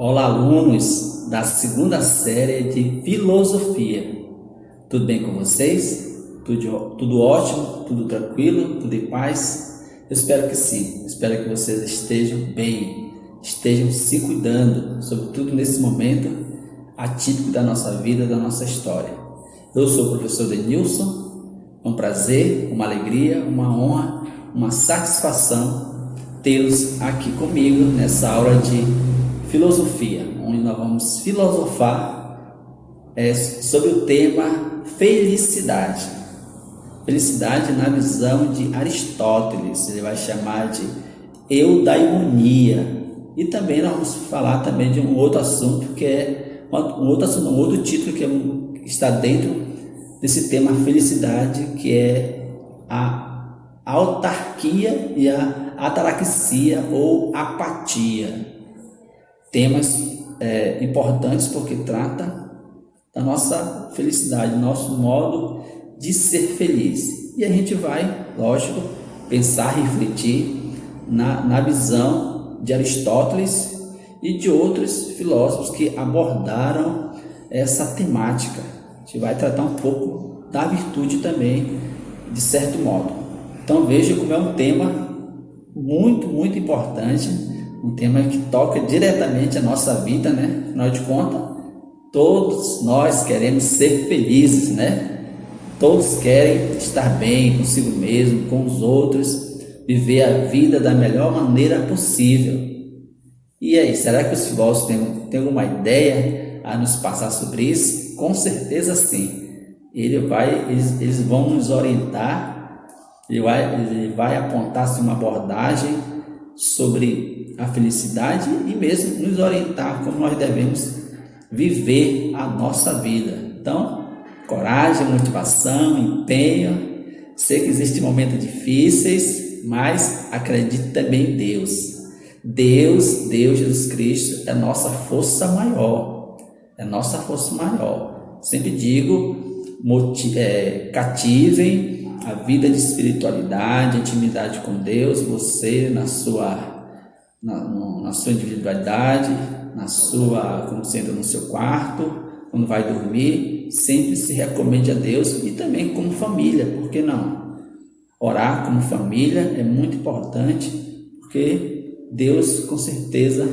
Olá, alunos da segunda série de Filosofia. Tudo bem com vocês? Tudo ótimo? Tudo tranquilo? Tudo em paz? Eu espero que sim. Espero que vocês estejam bem, estejam se cuidando, sobretudo nesse momento atípico da nossa vida, da nossa história. Eu sou o professor Denilson. É um prazer, uma alegria, uma honra, uma satisfação tê-los aqui comigo nessa aula de filosofia, onde nós vamos filosofar sobre o tema felicidade. Felicidade na visão de Aristóteles, ele vai chamar de eudaimonia. E também nós vamos falar também de um outro assunto que é um outro título que está dentro desse tema felicidade, que é a autarquia e a ataraxia ou apatia. Temas importantes porque trata da nossa felicidade, nosso modo de ser feliz. E a gente vai, lógico, pensar, refletir na visão de Aristóteles e de outros filósofos que abordaram essa temática. A gente vai tratar um pouco da virtude também, de certo modo. Então veja como é um tema muito importante, um tema que toca diretamente a nossa vida, né? Afinal de contas, todos nós queremos ser felizes, né? Todos querem estar bem consigo mesmo, com os outros, viver a vida da melhor maneira possível. E aí, será que os filósofos têm alguma ideia a nos passar sobre isso? Com certeza sim. Eles vão nos orientar, ele vai apontar uma abordagem sobre a felicidade e mesmo nos orientar como nós devemos viver a nossa vida. Então, coragem, motivação, empenho. Sei que existem momentos difíceis, mas acredite também em Deus. Deus, Jesus Cristo, é nossa força maior. É nossa força maior. Sempre digo, cativem a vida de espiritualidade, intimidade com Deus, você na sua individualidade, quando você entra no seu quarto, quando vai dormir, sempre se recomende a Deus e também como família, por que não? Orar como família é muito importante, porque Deus com certeza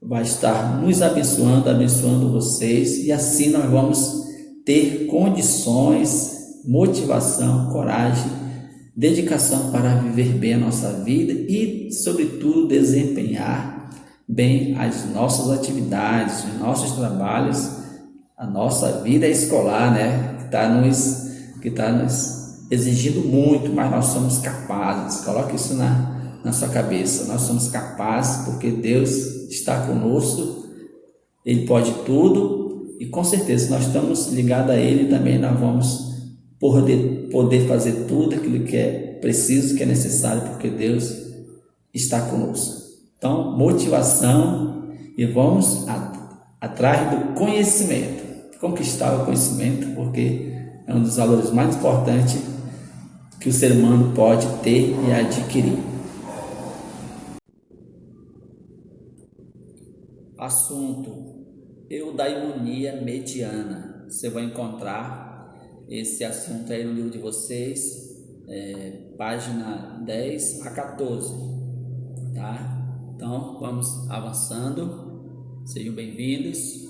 vai estar nos abençoando vocês, e assim nós vamos ter condições, motivação, coragem, dedicação para viver bem a nossa vida e, sobretudo, desempenhar bem as nossas atividades, os nossos trabalhos, a nossa vida escolar, né? Que está nos exigindo muito, mas nós somos capazes. Coloque isso na sua cabeça. Nós somos capazes porque Deus está conosco, Ele pode tudo e com certeza nós estamos ligados a Ele também. Nós vamos poder fazer tudo aquilo que é preciso, que é necessário, porque Deus está conosco. Então, motivação e vamos atrás do conhecimento. Conquistar o conhecimento, porque é um dos valores mais importantes que o ser humano pode ter e adquirir. Assunto: eudaimonia mediana. Você vai encontrar esse assunto aí no livro de vocês, página 10 a 14, tá? Então, vamos avançando. Sejam bem-vindos.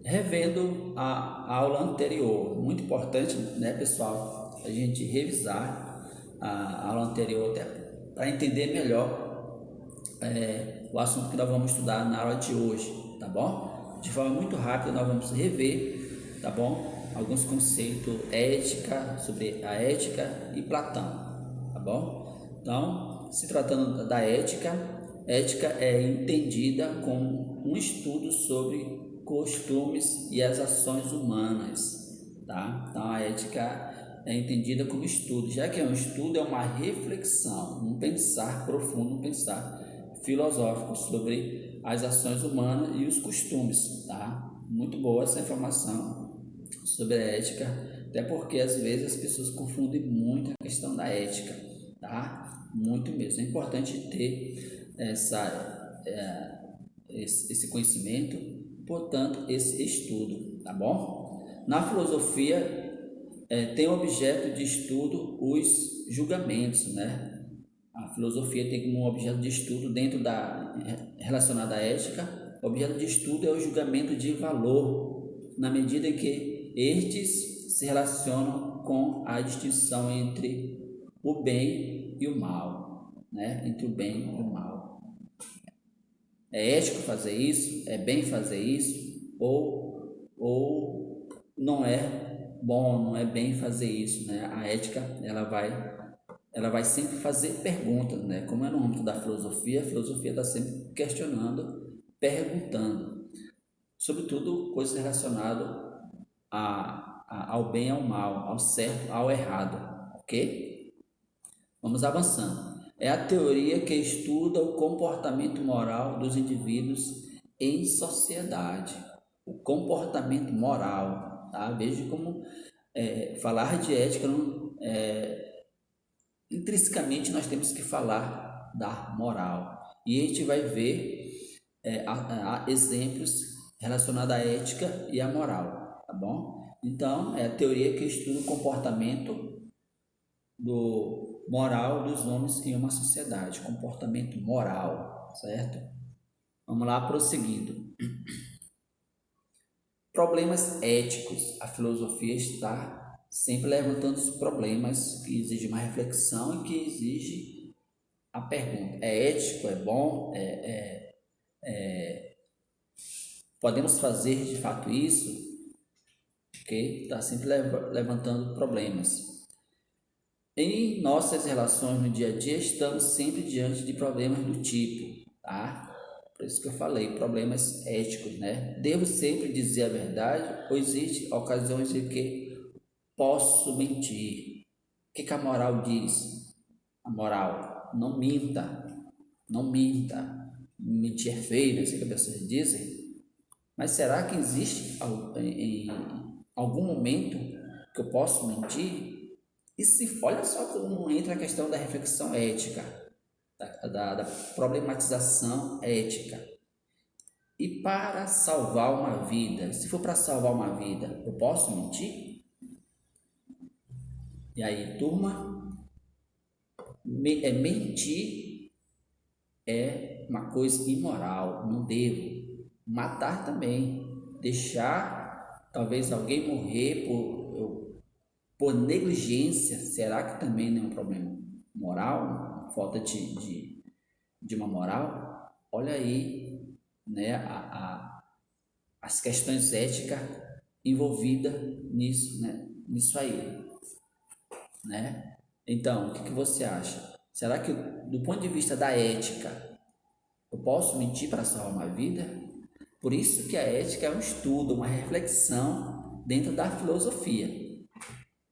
Revendo a aula anterior, muito importante, né, pessoal, a gente revisar a aula anterior até para entender melhor o assunto que nós vamos estudar na aula de hoje, tá bom? De forma muito rápida nós vamos rever, tá bom? Alguns conceitos sobre a ética e Platão, tá bom? Então, se tratando da ética é entendida como um estudo sobre costumes e as ações humanas, tá? Então a ética é entendida como estudo, já que é um estudo, é uma reflexão, um pensar profundo, um pensar filosófico sobre as ações humanas e os costumes, tá? Muito boa essa informação sobre a ética, até porque às vezes as pessoas confundem muito a questão da ética, tá? Muito mesmo, é importante ter esse conhecimento, portanto, esse estudo, tá bom? Na filosofia, tem objeto de estudo os julgamentos, né? A filosofia tem como objeto de estudo relacionado à ética, o objeto de estudo é o julgamento de valor, na medida em que estes se relacionam com a distinção entre o bem e o mal, né? Entre o bem e o mal. É ético fazer isso? É bem fazer isso? Ou não é bom, não é bem fazer isso, né? A ética, ela vai sempre fazer perguntas, né? Como é no âmbito da filosofia, a filosofia está sempre questionando, perguntando, sobretudo coisas relacionadas ao bem e ao mal, ao certo, ao errado, ok? Vamos avançando. É a teoria que estuda o comportamento moral dos indivíduos em sociedade. O comportamento moral, tá? Veja como falar de ética intrinsecamente nós temos que falar da moral. E a gente vai ver exemplos relacionados à ética e à moral, tá bom? Então, é a teoria que estuda o comportamento do moral dos homens em uma sociedade, comportamento moral, certo? Vamos lá, prosseguindo. Problemas éticos. A filosofia está sempre levantando os problemas que exigem uma reflexão e que exigem a pergunta: é ético? É bom? Podemos fazer de fato isso? Ok? Está sempre levantando problemas. Em nossas relações no dia a dia, estamos sempre diante de problemas do tipo, tá? Por isso que eu falei, problemas éticos, né? Devo sempre dizer a verdade ou existem ocasiões em que posso mentir? O que a moral diz? A moral, não minta, não minta. Mentir é feio, né? Assim que as pessoas dizem. Mas será que existe em algum momento que eu posso mentir? E se, olha só como entra a questão da reflexão ética, da problematização ética. E para salvar uma vida, se for para salvar uma vida, eu posso mentir? E aí, turma, mentir é uma coisa imoral, não devo. Matar também, deixar talvez alguém morrer por negligência, será que também não é um problema moral? Falta de uma moral? Olha aí, né, as questões éticas envolvidas nisso, né, nisso aí, né? Então, o que você acha? Será que, do ponto de vista da ética, eu posso mentir para salvar uma vida? Por isso que a ética é um estudo, uma reflexão dentro da filosofia.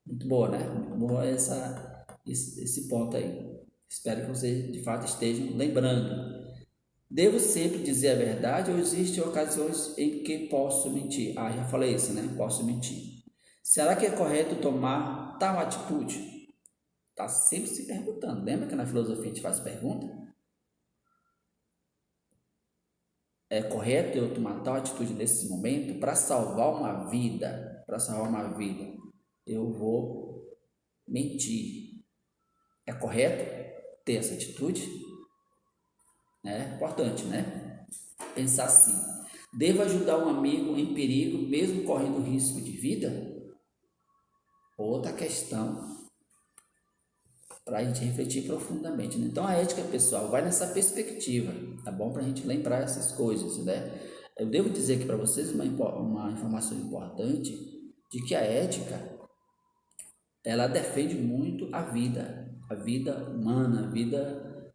Muito boa, né? Muito boa esse ponto aí. Espero que vocês de fato estejam lembrando. Devo sempre dizer a verdade ou existem ocasiões em que posso mentir? Ah, já falei isso, né? Posso mentir. Será que é correto tomar tal atitude? Está sempre se perguntando. Lembra que na filosofia a gente faz pergunta? É correto eu tomar tal atitude nesse momento para salvar uma vida? Para salvar uma vida, eu vou mentir. É correto ter essa atitude? É importante, né? Pensar assim. Devo ajudar um amigo em perigo, mesmo correndo risco de vida? Outra questão para a gente refletir profundamente, né? Então a ética pessoal vai nessa perspectiva, tá bom? Para a gente lembrar essas coisas, né? Eu devo dizer aqui para vocês uma informação importante de que a ética ela defende muito a vida humana, a vida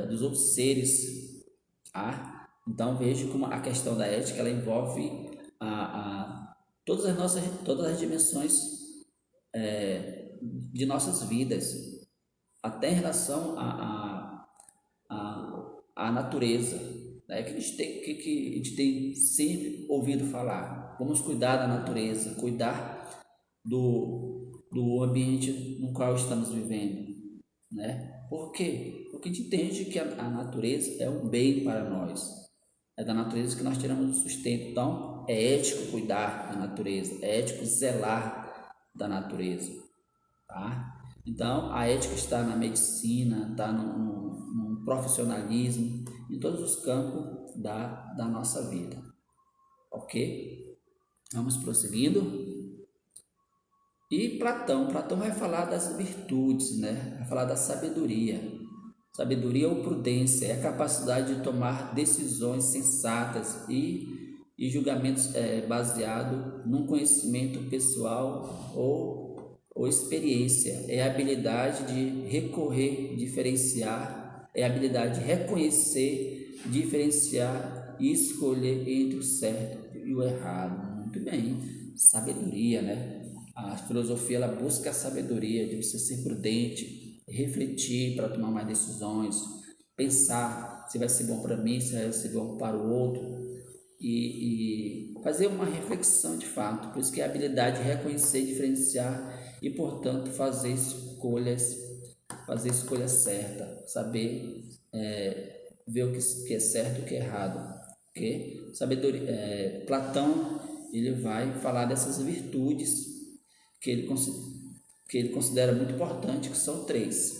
dos outros seres, tá? Então vejo como a questão da ética ela envolve todas as dimensões de nossas vidas, até em relação à natureza, né? Que a gente tem sempre ouvido falar. Vamos cuidar da natureza, cuidar do ambiente no qual estamos vivendo, né? Por quê? Porque a gente entende que a natureza é um bem para nós. É da natureza que nós tiramos o sustento. Então, é ético cuidar da natureza, é ético zelar da natureza, tá? Então, a ética está na medicina, está no profissionalismo, em todos os campos da nossa vida, ok? Vamos prosseguindo. E Platão vai falar das virtudes, né? Vai falar da sabedoria. Sabedoria ou prudência é a capacidade de tomar decisões sensatas e julgamentos baseados num conhecimento pessoal ou experiência. É a habilidade de recorrer, diferenciar, é a habilidade de reconhecer, diferenciar e escolher entre o certo e o errado. Muito bem, sabedoria, né? A filosofia ela busca a sabedoria de você ser prudente, refletir para tomar mais decisões, pensar se vai ser bom para mim, se vai ser bom para o outro e fazer uma reflexão de fato. Por isso que é a habilidade de reconhecer, diferenciar e, portanto, fazer escolhas certas, saber ver o que é certo e o que é errado. Okay? Sabedoria, Platão ele vai falar dessas virtudes que ele considera muito importante, que são três.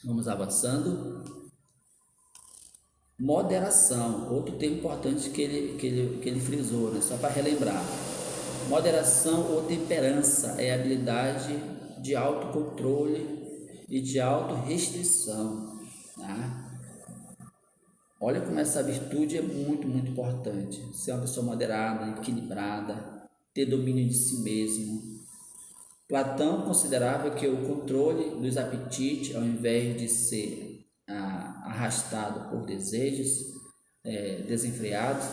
Vamos avançando. Moderação, outro termo importante que ele frisou, né? Só para relembrar. Moderação ou temperança é a habilidade de autocontrole e de autorrestrição. Tá? Olha como essa virtude é muito, muito importante. Ser uma pessoa moderada, equilibrada, ter domínio de si mesmo. Platão considerava que o controle dos apetites, ao invés de ser arrastado por desejos desenfreados,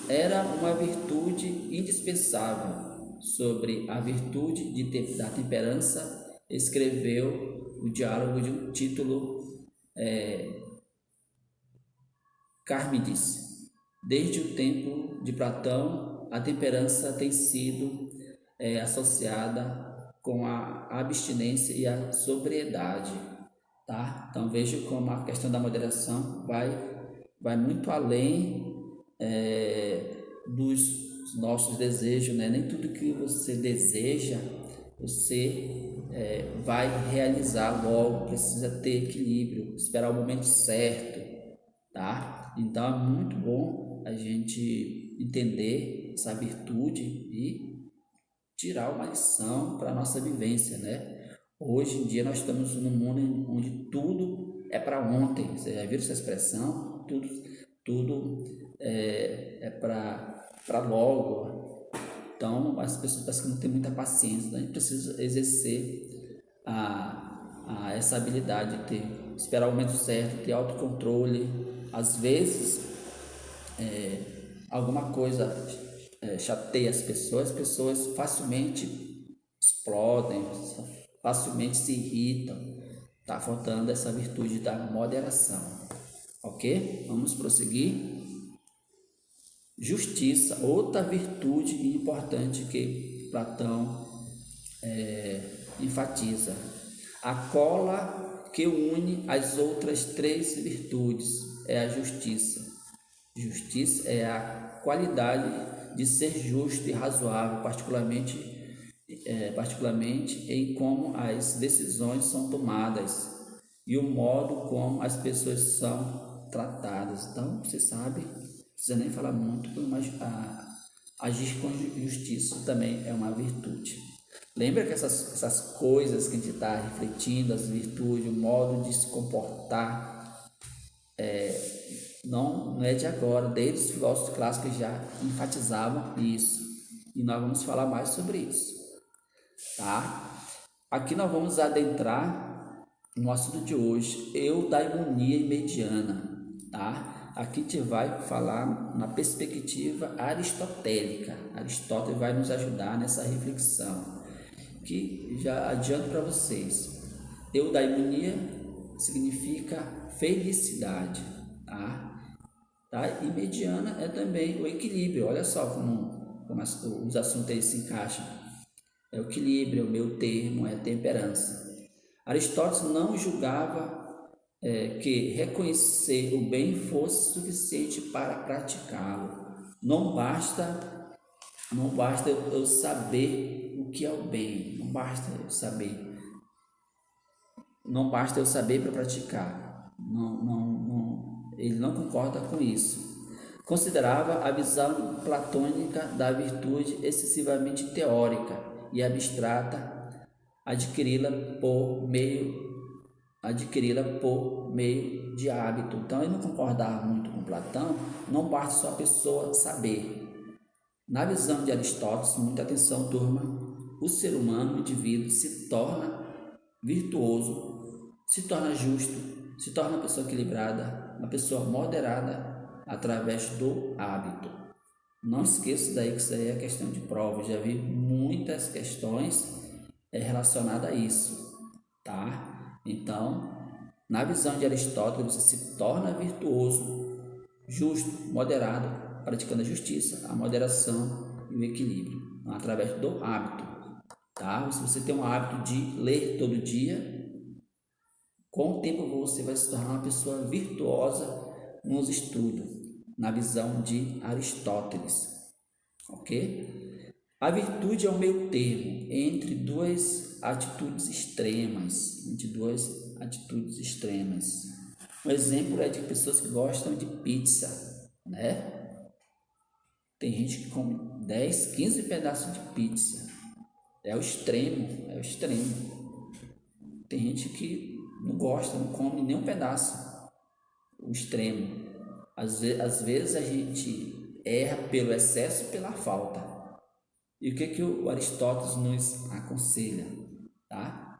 era uma virtude indispensável. Sobre a virtude da temperança, escreveu o diálogo de um título Carmides. Desde o tempo de Platão, a temperança tem sido associada com a abstinência e a sobriedade, tá? Então veja como a questão da moderação vai muito além dos nossos desejos, né? Nem tudo que você deseja você vai realizar logo, precisa ter equilíbrio, esperar o momento certo, tá? Então é muito bom a gente entender essa virtude e tirar uma lição para a nossa vivência, né? Hoje em dia nós estamos num mundo onde tudo é para ontem. Você já viu essa expressão? Tudo é para logo. Então as pessoas parecem que não têm muita paciência. Então, a gente precisa exercer essa habilidade de esperar o momento certo, ter autocontrole. Às vezes alguma coisa chateia as pessoas facilmente explodem, facilmente se irritam. Está faltando essa virtude da moderação. Ok? Vamos prosseguir. Justiça, outra virtude importante que Platão enfatiza. A cola que une as outras três virtudes é a justiça. Justiça é a qualidade de ser justo e razoável, particularmente em como as decisões são tomadas e o modo como as pessoas são tratadas. Então, você sabe, não precisa nem falar muito, mas agir com justiça também é uma virtude. Lembra que essas coisas que a gente está refletindo, as virtudes, o modo de se comportar, não é de agora, desde os filósofos clássicos já enfatizavam isso. E nós vamos falar mais sobre isso, tá? Aqui nós vamos adentrar no assunto de hoje, eudaimonia mediana, tá? Aqui a gente vai falar na perspectiva aristotélica. Aristóteles vai nos ajudar nessa reflexão, que já adianto para vocês. Eudaimonia significa felicidade, tá? E mediana é também o equilíbrio. Olha só como os assuntos aí se encaixam. É o equilíbrio, o meio termo, é a temperança. Aristóteles não julgava que reconhecer o bem fosse suficiente para praticá-lo. Não basta eu saber o que é o bem, não basta eu saber para praticar. Ele não concorda com isso. Considerava a visão platônica da virtude excessivamente teórica e abstrata, adquiri-la por meio de hábito. Então ele não concordava muito com Platão, não basta só a pessoa saber. Na visão de Aristóteles, muita atenção, turma, o ser humano, o indivíduo, se torna virtuoso, se torna justo, se torna uma pessoa equilibrada, uma pessoa moderada através do hábito. Não esqueça daí que isso aí é questão de prova. Eu já vi muitas questões relacionadas a isso, tá? Então, na visão de Aristóteles, você se torna virtuoso, justo, moderado, praticando a justiça, a moderação e o equilíbrio, através do hábito, tá? Se você tem um hábito de ler todo dia, com o tempo você vai se tornar uma pessoa virtuosa nos estudos, na visão de Aristóteles, ok? A virtude é o meio termo entre duas atitudes extremas, Um exemplo é de pessoas que gostam de pizza, né? Tem gente que come 10, 15 pedaços de pizza. É o extremo. Tem gente que não gosta, não come nem um pedaço. O extremo. Às vezes a gente erra pelo excesso e pela falta. E o que o Aristóteles nos aconselha? Tá?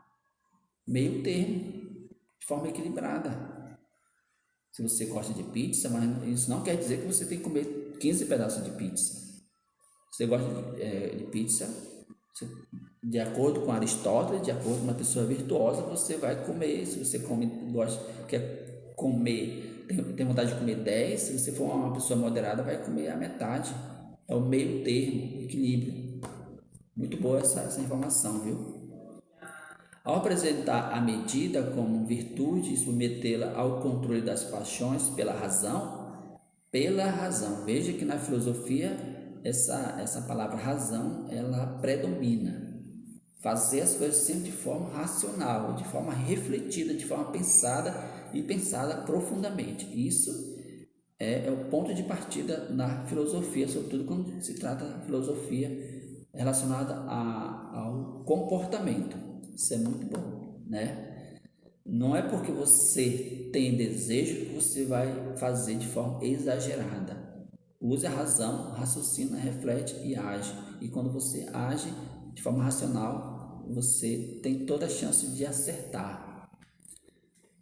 Meio termo, de forma equilibrada. Se você gosta de pizza, mas isso não quer dizer que você tem que comer 15 pedaços de pizza. Você gosta de pizza, de acordo com Aristóteles, de acordo com uma pessoa virtuosa, você vai comer. Se você quer comer, tem vontade de comer 10, se você for uma pessoa moderada, vai comer a metade. É o meio termo, equilíbrio. Muito boa essa informação, viu? Ao apresentar a medida como virtude e submetê-la ao controle das paixões pela razão, veja que na filosofia essa palavra razão ela predomina. Fazer as coisas sempre de forma racional, de forma refletida, de forma pensada profundamente. Isso é o ponto de partida na filosofia, sobretudo quando se trata de filosofia relacionada ao comportamento. Isso é muito bom, né? Não é porque você tem desejo que você vai fazer de forma exagerada. Use a razão, raciocina, reflete e age. E quando você age de forma racional, você tem toda a chance de acertar.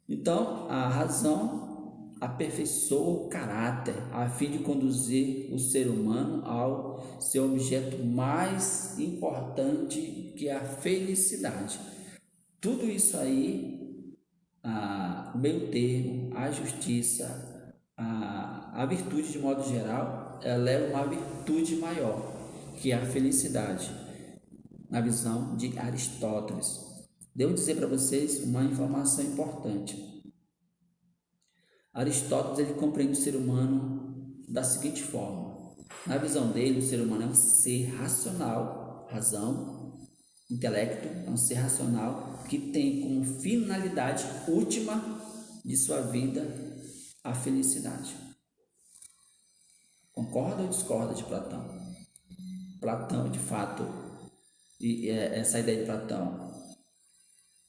Então, a razão aperfeiçoa o caráter a fim de conduzir o ser humano ao seu objeto mais importante, que é a felicidade. Tudo isso aí, o meio termo, a justiça, a virtude de modo geral, ela é uma virtude maior, que é a felicidade, na visão de Aristóteles. Devo dizer para vocês uma informação importante. Aristóteles ele compreende o ser humano da seguinte forma. Na visão dele, o ser humano é um ser racional, razão, intelecto, é um ser racional que tem como finalidade última de sua vida a felicidade. Concorda ou discorda de Platão? Platão, de fato, essa ideia de Platão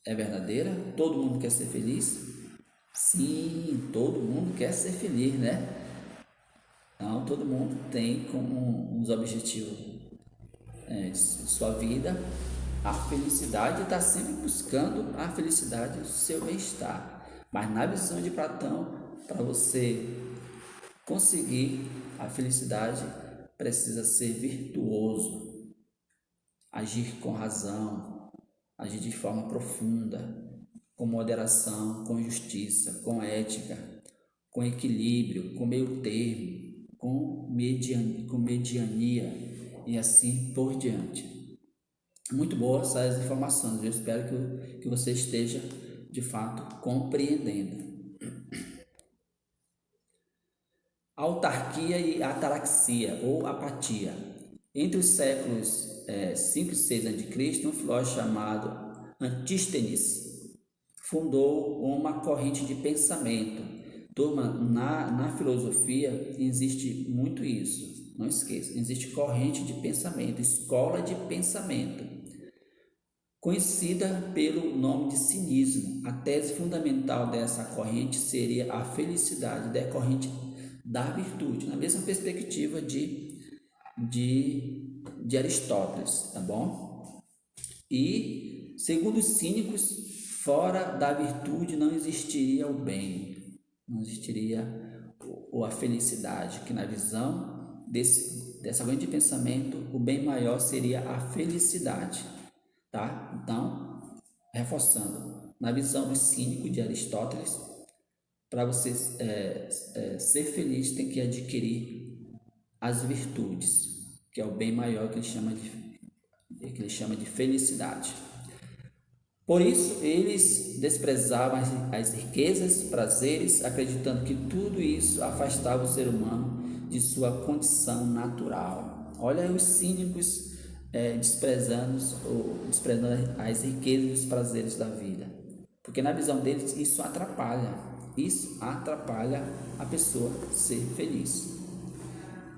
é verdadeira? Todo mundo quer ser feliz? Sim, todo mundo quer ser feliz, né? Então, todo mundo tem como uns objetivos em sua vida a felicidade, está sempre buscando a felicidade, o seu bem-estar. Mas na visão de Platão, para você conseguir a felicidade, precisa ser virtuoso, agir com razão, agir de forma profunda, com moderação, com justiça, com ética, com equilíbrio, com meio termo, com mediania e assim por diante. Muito boas essas informações. Eu espero que você esteja de fato compreendendo. Autarquia e ataraxia ou apatia. Entre os séculos 5 e 6 a.C., um filósofo chamado Antístenes fundou uma corrente de pensamento. Turma, na filosofia existe muito isso, não esqueça, existe corrente de pensamento, escola de pensamento, conhecida pelo nome de cinismo. A tese fundamental dessa corrente seria a felicidade decorrente da virtude, na mesma perspectiva de Aristóteles, tá bom? E, segundo os cínicos, fora da virtude não existiria o bem, não existiria a felicidade, que na visão dessa linha de pensamento, o bem maior seria a felicidade, tá? Então, reforçando, na visão do cínico de Aristóteles, para você ser feliz tem que adquirir as virtudes, que é o bem maior que ele chama de felicidade. Por isso, eles desprezavam as riquezas, prazeres, acreditando que tudo isso afastava o ser humano de sua condição natural. Olha os cínicos desprezando as riquezas e os prazeres da vida. Porque na visão deles isso atrapalha a pessoa ser feliz.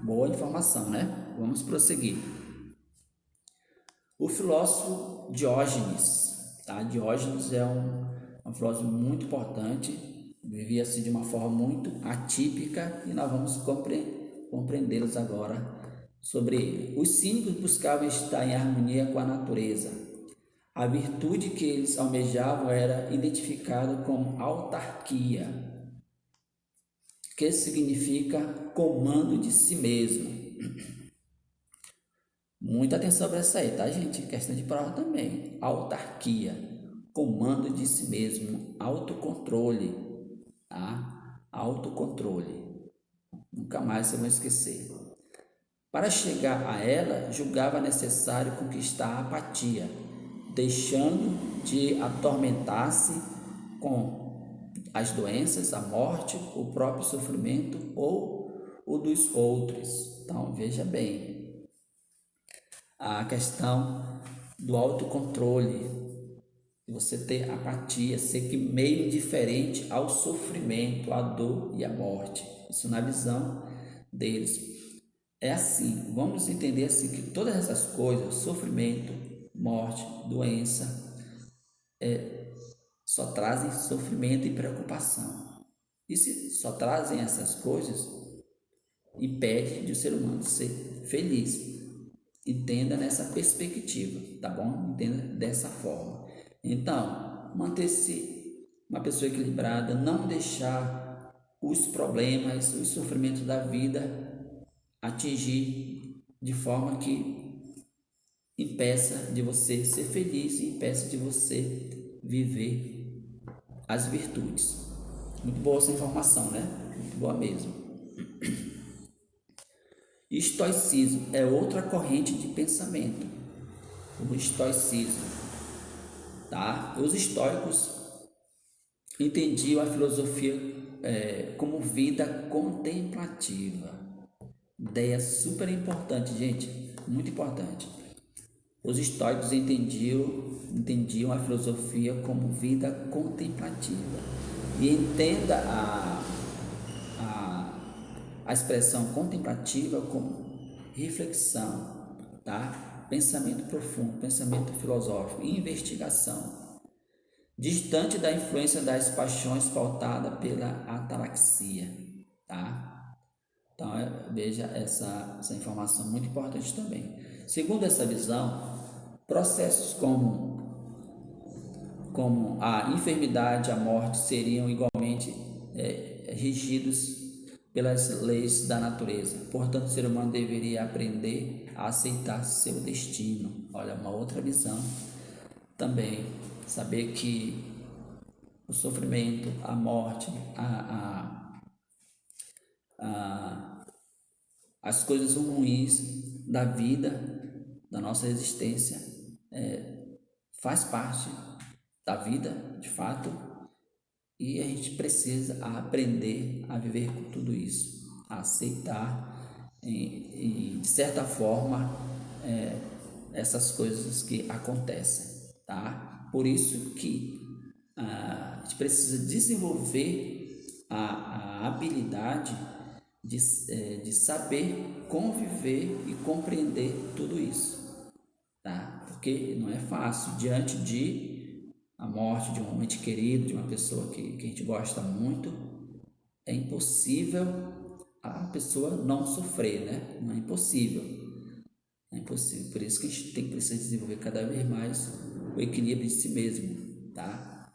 Boa informação, né? Vamos prosseguir. O filósofo Diógenes, tá? Diógenes é um filósofo muito importante, vivia-se de uma forma muito atípica e nós vamos compreendê-los agora sobre ele. Os cínicos buscavam estar em harmonia com a natureza. A virtude que eles almejavam era identificada como autarquia, que significa comando de si mesmo. Muita atenção para essa aí, tá, gente? Questão de prova também. Autarquia, comando de si mesmo, autocontrole, tá? Autocontrole. Nunca mais você vai esquecer. Para chegar a ela, julgava necessário conquistar a apatia, deixando de atormentar-se com as doenças, a morte, o próprio sofrimento ou o dos outros. Então, veja bem, a questão do autocontrole, você ter apatia, ser que meio indiferente ao sofrimento, à dor e à morte. Isso na visão deles. É assim, vamos entender assim que todas essas coisas, sofrimento, morte, doença, só trazem sofrimento e preocupação. E se só trazem essas coisas, impede de o ser humano ser feliz. Entenda nessa perspectiva, tá bom? Entenda dessa forma. Então, manter-se uma pessoa equilibrada, não deixar os problemas, os sofrimentos da vida atingir de forma que impeça de você ser feliz e impeça de você viver as virtudes. Muito boa essa informação, né? Muito boa mesmo. Estoicismo é outra corrente de pensamento. O estoicismo, tá? Os estoicos entendiam a filosofia como vida contemplativa. Ideia super importante, gente, muito importante. Os estoicos entendiam a filosofia como vida contemplativa. E entenda a expressão contemplativa como reflexão, tá? Pensamento profundo, pensamento filosófico, investigação, distante da influência das paixões pautada pela ataraxia, tá? Então, veja essa informação muito importante também. Segundo essa visão, processos como a enfermidade, a morte seriam igualmente regidos pelas leis da natureza. Portanto, o ser humano deveria aprender a aceitar seu destino. Olha, uma outra visão também. Saber que o sofrimento, a morte, as coisas ruins da vida, da nossa existência, faz parte da vida, de fato, e a gente precisa aprender a viver com tudo isso, a aceitar e de certa forma, essas coisas que acontecem, tá? Por isso que a gente precisa desenvolver a habilidade de saber conviver e compreender tudo isso, tá? Porque não é fácil diante de a morte de um ente querido, de uma pessoa que a gente gosta muito, é impossível a pessoa não sofrer, né? Não é impossível. É impossível. Por isso que a gente precisa desenvolver cada vez mais o equilíbrio de si mesmo, tá?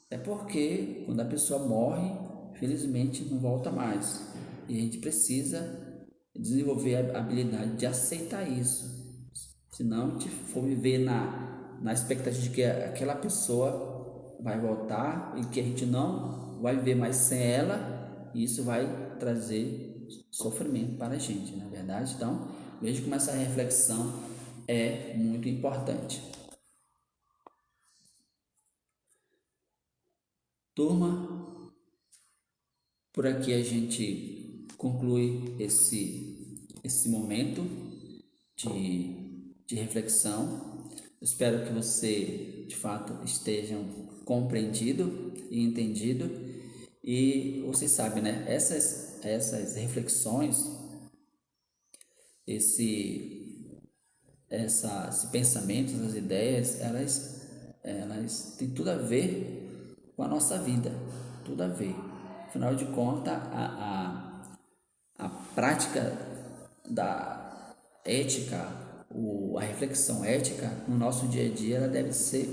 É porque quando a pessoa morre, felizmente não volta mais. E a gente precisa desenvolver a habilidade de aceitar isso. Se não, a gente for viver na expectativa de que aquela pessoa vai voltar e que a gente não vai viver mais sem ela, isso vai trazer sofrimento para a gente, na verdade. Então, veja como essa reflexão é muito importante. Turma, por aqui a gente conclui esse momento de reflexão. Eu espero que você, de fato, estejam compreendido e entendido. E você sabe, né? Essas reflexões, esse pensamento, essas ideias, elas têm tudo a ver com a nossa vida, tudo a ver. Afinal de contas, a prática da ética, a reflexão ética no nosso dia a dia, ela deve ser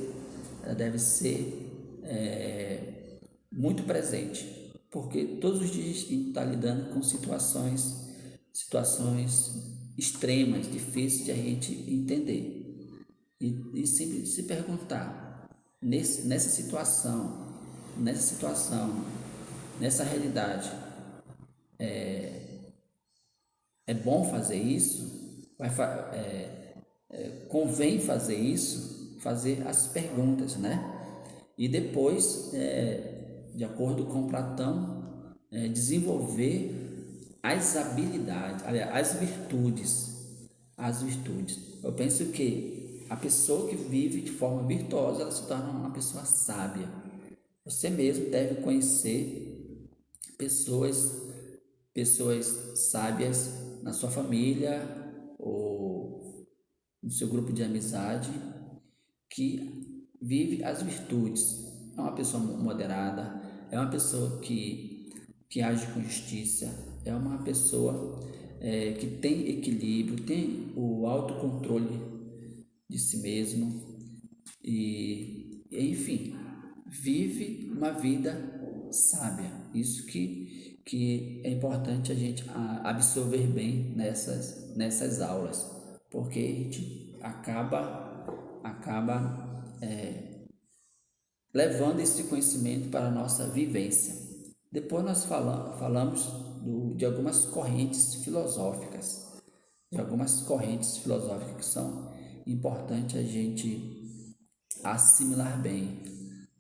muito presente, porque todos os dias a gente está lidando com situações extremas, difíceis de a gente entender. E sempre se perguntar, nessa situação, nessa realidade, é bom fazer isso? Convém fazer isso? Fazer as perguntas, né? E depois, de acordo com Platão, desenvolver as habilidades, aliás, as virtudes. Eu penso que a pessoa que vive de forma virtuosa, ela se torna uma pessoa sábia. Você mesmo deve conhecer pessoas, pessoas sábias na sua família ou no seu grupo de amizade que vive as virtudes. É uma pessoa moderada, é uma pessoa que age com justiça, é uma pessoa que tem equilíbrio, tem o autocontrole de si mesmo e enfim, vive uma vida sábia. Isso que é importante a gente absorver bem nessas aulas, porque a gente acaba levando esse conhecimento para a nossa vivência. Depois nós falamos de algumas correntes filosóficas, que são importantes a gente assimilar bem,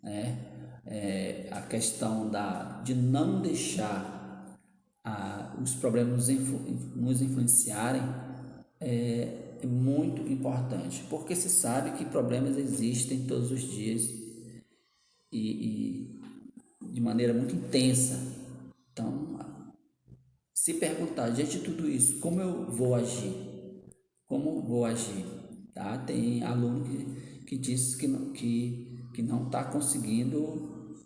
né? A questão de não deixar os problemas nos influenciarem é muito importante, porque se sabe que problemas existem todos os dias e de maneira muito intensa. Então, se perguntar, diante de tudo isso, como eu vou agir? Como vou agir? Tá? Tem aluno que diz que não está conseguindo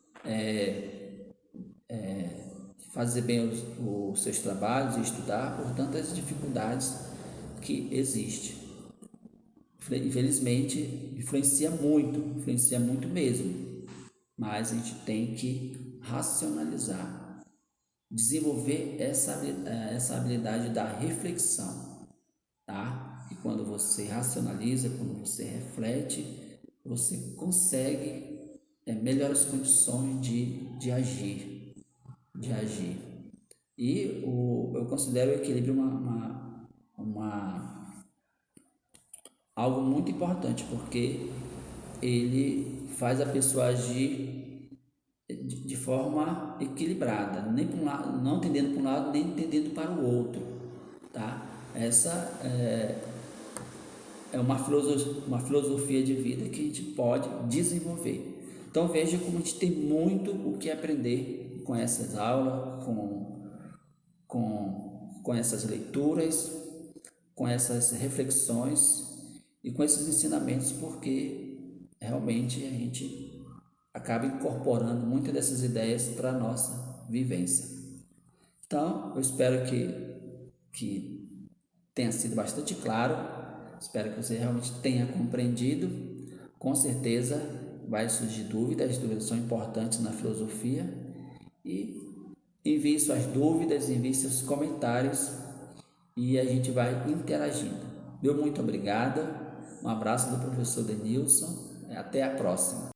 fazer bem os seus trabalhos e estudar por tantas dificuldades que existem. Infelizmente, influencia muito mesmo, mas a gente tem que racionalizar, desenvolver essa habilidade da reflexão, tá? E quando você racionaliza, quando você reflete, você consegue melhorar as condições de agir. E eu considero o equilíbrio uma algo muito importante, porque ele faz a pessoa agir de forma equilibrada, nem para um lado, não tendendo para um lado, nem tendendo para o outro, tá? Essa é uma filosofia de vida que a gente pode desenvolver. Então veja como a gente tem muito o que aprender com essas aulas, com essas leituras, com essas reflexões e com esses ensinamentos, porque realmente a gente acaba incorporando muitas dessas ideias para a nossa vivência. Então, eu espero que tenha sido bastante claro, espero que você realmente tenha compreendido. Com certeza vai surgir dúvidas, as dúvidas são importantes na filosofia, e envie suas dúvidas, envie seus comentários e a gente vai interagindo. Meu muito obrigado, um abraço do professor Denilson, até a próxima.